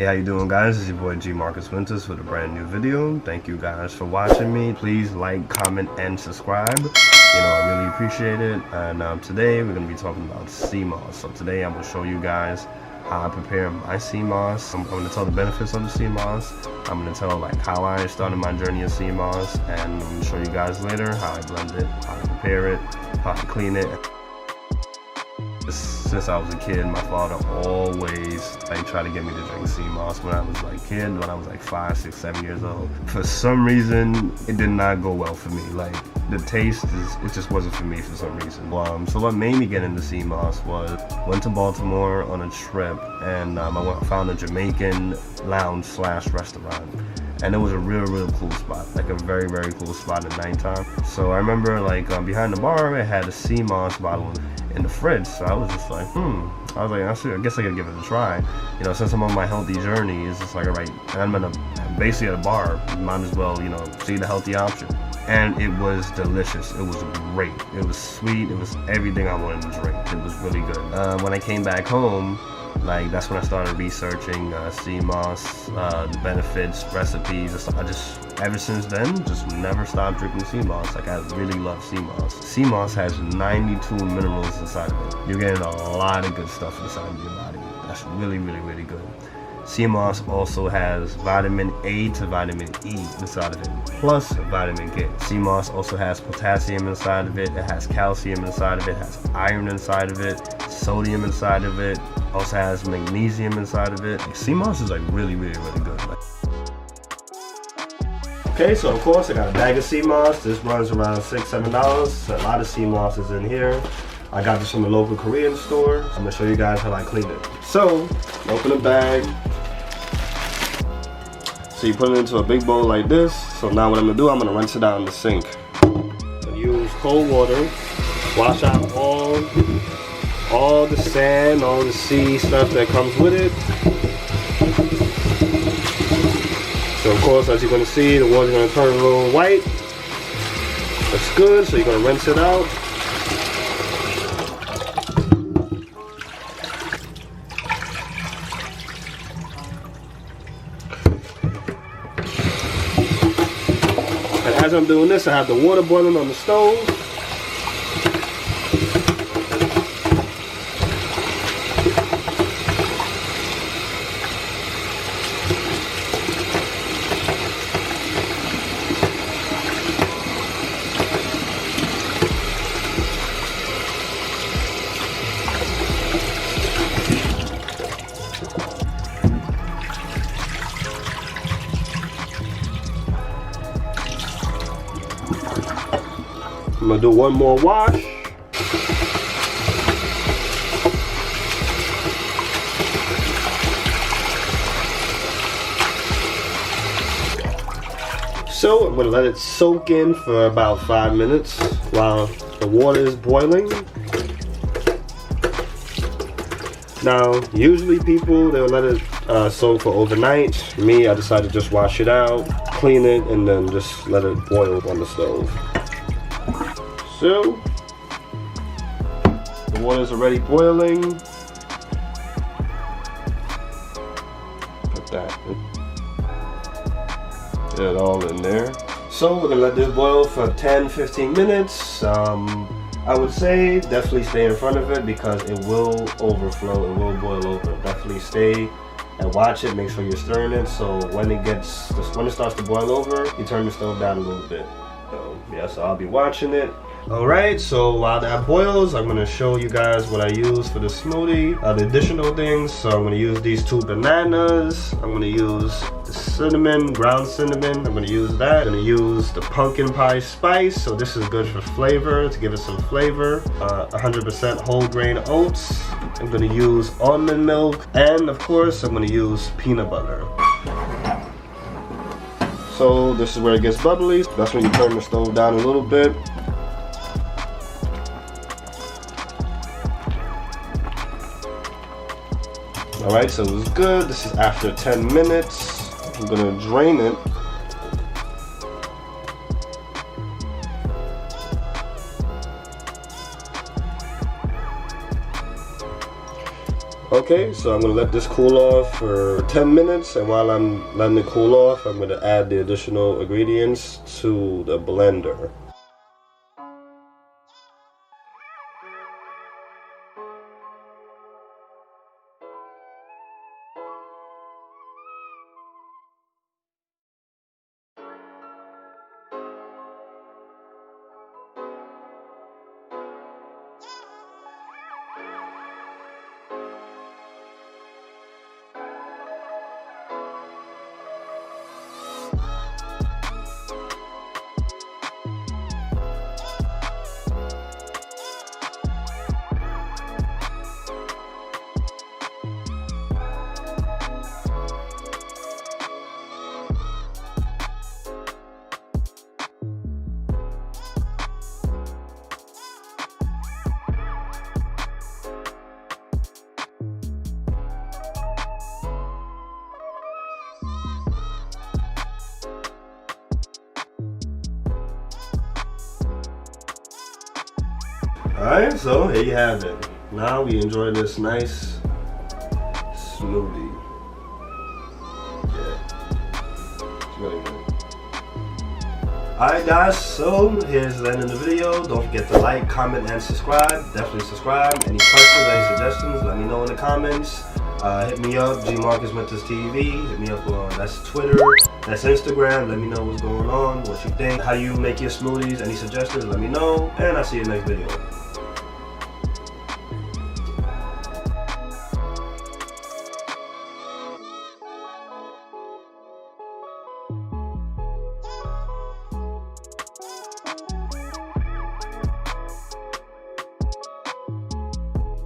Hey, how you doing, guys? It's your boy G Marcus Winters with a brand new video. Thank you guys for watching me. Please like, comment, and subscribe. I really appreciate it. And today we're going to be talking about SeaMoss. So today I'm going to show you guys how I prepare my SeaMoss. I'm going to tell the benefits of the SeaMoss. I'm going to tell how I started my journey of SeaMoss, and I'm going to show you guys later how I blend it, how I prepare it, how I clean it. Since I was a kid, my father always tried to get me to drink SeaMoss when I was when I was 5, 6, 7 years old. For some reason, it did not go well for me. The taste it just wasn't for me for some reason. So what made me get into SeaMoss was went to Baltimore on a trip, and I found a Jamaican lounge / restaurant. And it was a real cool spot, a very cool spot at nighttime. So I remember behind the bar, it had a SeaMoss bottle in the fridge. So I was just I guess I could give it a try. Since I'm on my healthy journey, it's just alright, I'm basically at a bar, might as well, see the healthy option. And it was delicious. It was great. It was sweet. It was everything I wanted to drink. It was really good. When I came back home, that's when I started researching SeaMoss, the benefits, recipes. Ever since then, just never stopped drinking SeaMoss. I really love SeaMoss. SeaMoss has 92 minerals inside of it. You're getting a lot of good stuff inside of your body. That's really good. SeaMoss also has vitamin A to vitamin E inside of it, plus vitamin K. SeaMoss also has potassium inside of it. It has calcium inside of it. It has iron inside of it, sodium inside of it. Also has magnesium inside of it. SeaMoss is really good. Okay, so of course I got a bag of SeaMoss. This runs around $6, $7. A lot of SeaMoss is in here. I got this from a local Korean store. I'm gonna show you guys how I clean it. So, open the bag. So you put it into a big bowl like this. So now what I'm gonna do, I'm gonna rinse it out in the sink. I'm gonna use cold water, wash out all the sand, all the sea stuff that comes with it. So of course, as you're gonna see, the water's gonna turn a little white. That's good, so you're gonna rinse it out. And as I'm doing this, I have the water boiling on the stove. I'm gonna do one more wash. So I'm gonna let it soak in for about 5 minutes while the water is boiling. Now, usually people, they'll let it soak for overnight. Me, I decided to just wash it out, clean it, and then just let it boil on the stove. So, the water is already boiling. Put that in. Get it all in there. So we're gonna let this boil for 10-15 minutes. I would say definitely stay in front of it because it will overflow, it will boil over. Definitely stay and watch it, make sure you're stirring it, so when it starts to boil over, you turn the stove down a little bit. So yeah, so I'll be watching it. Alright, so while that boils, I'm going to show you guys what I use for the smoothie. The additional things, so I'm going to use these 2 bananas. I'm going to use the cinnamon, ground cinnamon. I'm going to use that. I'm going to use the pumpkin pie spice. So this is good for flavor, to give it some flavor. 100% whole grain oats. I'm going to use almond milk. And of course, I'm going to use peanut butter. So this is where it gets bubbly. That's when you turn the stove down a little bit. Alright, so it was good. This is after 10 minutes. I'm gonna drain it. Okay, so I'm gonna let this cool off for 10 minutes, and while I'm letting it cool off, I'm gonna add the additional ingredients to the blender. Alright, so here you have it. Now we enjoy this nice smoothie. Yeah, it's really good. Alright guys, so here's the end of the video. Don't forget to like, comment, and subscribe. Definitely subscribe. Any questions, any suggestions, let me know in the comments. Hit me up, GMarcusMentorsTV. Hit me up on, that's Twitter, that's Instagram. Let me know what's going on, what you think, how you make your smoothies, any suggestions, let me know. And I'll see you in the next video.